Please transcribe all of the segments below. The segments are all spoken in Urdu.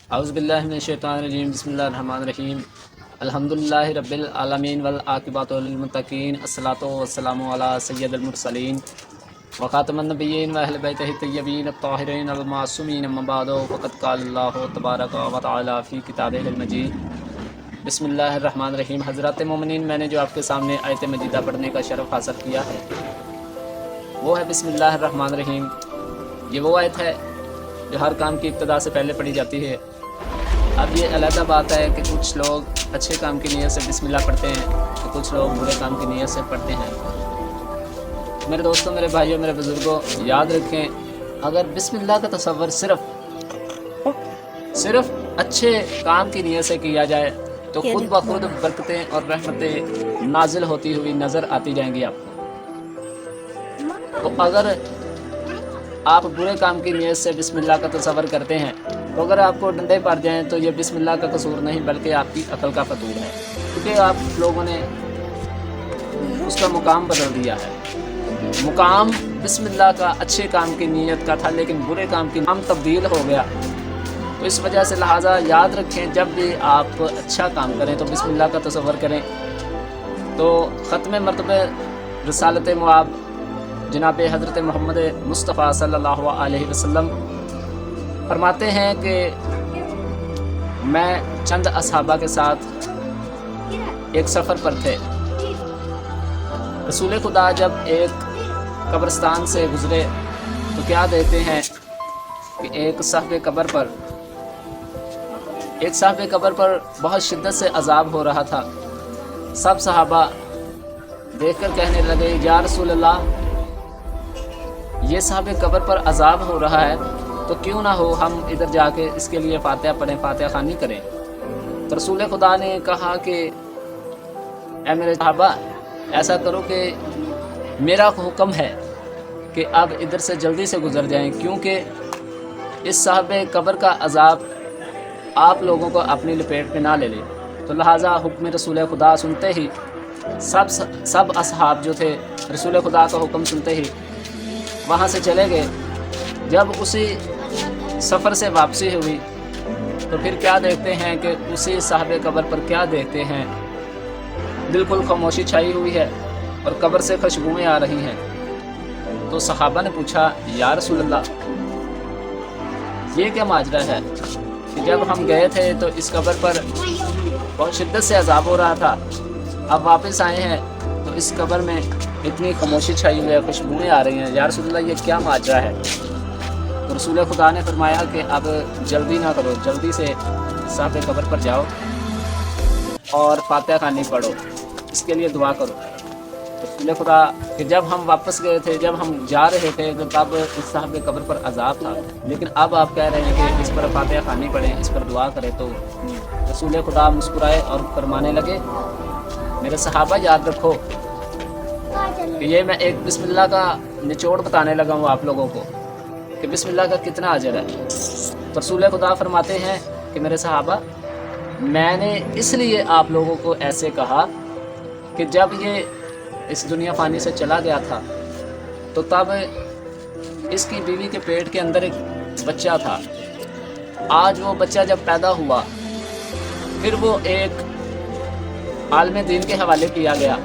اعوذ باللہ من الشیطان الرجیم، بسم اللہ الرحمن الرحیم۔ الحمدللہ رب العالمین والعاقبۃ للمتقین، الصلاۃ والسلام علی سید المرسلین وخاتم النبیین واہل بیتہ الطیبین الطاہرین المعصومین، اما بعد فقد قال اللہ تبارک و تعالی فی کتابہ المجید۔ بسم اللہ الرحمن الرحیم۔ حضرات مومنین، میں نے جو آپ کے سامنے آیت مجیدہ پڑھنے کا شرف حاصل کیا ہے وہ ہے بسم اللہ الرحمن الرحیم۔ یہ وہ آیت ہے جو ہر کام کی ابتدا سے پہلے پڑھی جاتی ہے۔ اب یہ علیحدہ بات ہے کہ کچھ لوگ اچھے کام کی نیت سے بسم اللہ پڑھتے ہیں تو کچھ لوگ برے کام کی نیت سے پڑھتے ہیں۔ میرے دوستوں، میرے بھائیوں، میرے بزرگوں، یاد رکھیں، اگر بسم اللہ کا تصور صرف اچھے کام کی نیت سے کیا جائے تو خود بخود برکتیں اور رحمتیں نازل ہوتی ہوئی نظر آتی جائیں گی آپ کو۔ تو اگر آپ برے کام کی نیت سے بسم اللہ کا تصور کرتے ہیں تو اگر آپ کو ڈنڈے پڑ جائیں تو یہ بسم اللہ کا قصور نہیں بلکہ آپ کی عقل کا فتور ہے، کیونکہ آپ لوگوں نے اس کا مقام بدل دیا ہے۔ مقام بسم اللہ کا اچھے کام کی نیت کا تھا، لیکن برے کام کی نام تبدیل ہو گیا۔ تو اس وجہ سے لہٰذا یاد رکھیں، جب بھی آپ اچھا کام کریں تو بسم اللہ کا تصور کریں۔ تو ختم مرتبہ رسالت مواب جناب حضرت محمد مصطفیٰ صلی اللہ علیہ وسلم فرماتے ہیں کہ میں چند اصحابہ کے ساتھ ایک سفر پر تھے۔ رسول خدا جب ایک قبرستان سے گزرے تو کیا دیکھتے ہیں کہ ایک صاحب قبر پر بہت شدت سے عذاب ہو رہا تھا۔ سب صحابہ دیکھ کر کہنے لگے، یا رسول اللہ، یہ صاحب قبر پر عذاب ہو رہا ہے تو کیوں نہ ہو ہم ادھر جا کے اس کے لیے فاتحہ پڑھیں، فاتحہ خوانی کریں۔ تو رسول خدا نے کہا کہ اے میرے صحابہ، ایسا کرو کہ میرا حکم ہے کہ اب ادھر سے جلدی سے گزر جائیں، کیونکہ اس صاحب قبر کا عذاب آپ لوگوں کو اپنی لپیٹ میں نہ لے لے۔ تو لہٰذا حکم رسول خدا سنتے ہی سب اصحاب جو تھے رسول خدا کا حکم سنتے ہی وہاں سے چلے گئے۔ جب اسی سفر سے واپسی ہوئی تو پھر کیا دیکھتے ہیں کہ اسی صاحب قبر پر کیا دیکھتے ہیں، بالکل خاموشی چھائی ہوئی ہے اور قبر سے خوشبوئیں آ رہی ہیں۔ تو صحابہ نے پوچھا، یا رسول اللہ، یہ کیا ماجرا ہے کہ جب ہم گئے تھے تو اس قبر پر بہت شدت سے عذاب ہو رہا تھا، اب واپس آئے ہیں تو اس قبر میں اتنی خاموشی چھائی ہوئی ہے، خوشبوئیں آ رہی ہیں، یا رسول اللہ یہ کیا ماجرا ہے؟ تو رسول خدا نے فرمایا کہ اب جلدی نہ کرو، جلدی سے صاحب قبر پر جاؤ اور فاتحہ خوانی پڑھو، اس کے لیے دعا کرو۔ رسول خدا کہ جب ہم واپس گئے تھے، جب ہم جا رہے تھے تو تب اس صاحب قبر پر عذاب تھا، لیکن اب آپ کہہ رہے ہیں کہ اس پر فاتحہ خوانی پڑھیں، اس پر دعا کریں۔ تو رسول خدا مسکرائے اور فرمانے لگے، میرے صحابہ یاد رکھو کہ یہ میں ایک بسم اللہ کا نچوڑ بتانے لگا ہوں آپ لوگوں کو کہ بسم اللہ کا کتنا اجر ہے۔ تو رسول خدا فرماتے ہیں کہ میرے صحابہ، میں نے اس لیے آپ لوگوں کو ایسے کہا کہ جب یہ اس دنیا فانی سے چلا گیا تھا تو تب اس کی بیوی کے پیٹ کے اندر ایک بچہ تھا۔ آج وہ بچہ جب پیدا ہوا پھر وہ ایک عالم دین کے حوالے کیا گیا،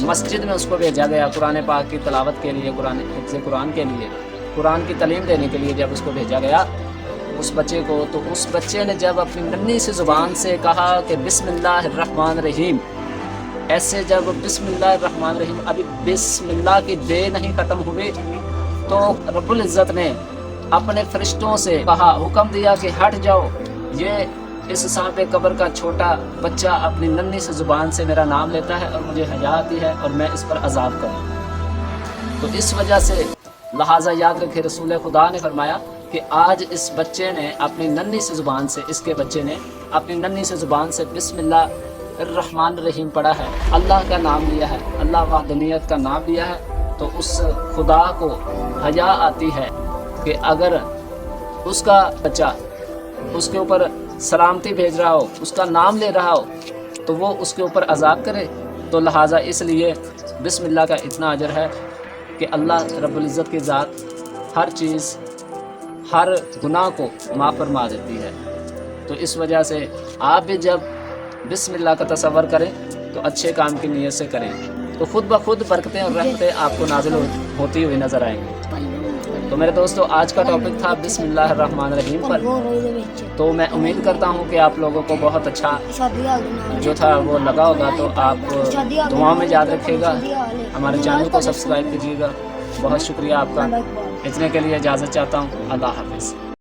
مسجد میں اس کو بھیجا گیا قرآن پاک کی تلاوت کے لیے، حفظ قرآن کے لیے، قرآن کی تعلیم دینے کے لیے جب اس کو بھیجا گیا اس بچے کو، تو اس بچے نے جب اپنی ننھی سی زبان سے کہا کہ بسم اللہ الرحمن الرحیم، ایسے جب بسم اللہ الرحمن الرحیم، ابھی بسم اللہ کی بے نہیں ختم ہوئی تو رب العزت نے اپنے فرشتوں سے کہا، حکم دیا کہ ہٹ جاؤ، یہ اس صاحب قبر کا چھوٹا بچہ اپنی ننھی سی زبان سے میرا نام لیتا ہے اور مجھے حیا آتی ہے اور میں اس پر عذاب کروں۔ تو اس وجہ سے لہٰذا یاد رکھے، رسول خدا نے فرمایا کہ آج اس بچے نے اپنی ننھی سی زبان سے، اس کے بچے نے اپنی ننھی سی زبان سے بسم اللہ الرحمن الرحیم پڑھا ہے، اللہ کا نام لیا ہے، اللہ وحدانیت کا نام لیا ہے، تو اس خدا کو حیا آتی ہے کہ اگر اس کا بچہ اس کے اوپر سلامتی بھیج رہا ہو، اس کا نام لے رہا ہو، تو وہ اس کے اوپر عذاب کرے۔ تو لہٰذا اس لیے بسم اللہ کا اتنا اجر ہے کہ اللہ رب العزت کی ذات ہر چیز، ہر گناہ کو معاف فرما دیتی ہے۔ تو اس وجہ سے آپ بھی جب بسم اللہ کا تصور کریں تو اچھے کام کی نیت سے کریں، تو خود بخود برکتیں اور رحمتیں آپ کو نازل ہوتی ہوئی نظر آئیں گی۔ تو میرے دوستو آج کا ٹاپک تھا بسم اللہ الرحمن الرحیم پر، تو میں امید کرتا ہوں کہ آپ لوگوں کو بہت اچھا جو تھا وہ لگا ہوگا، تو آپ دعاؤں میں یاد رکھیے گا، ہمارے چینل کو سبسکرائب کیجیے گا۔ بہت شکریہ آپ کا، اتنے کے لیے اجازت چاہتا ہوں، اللہ حافظ۔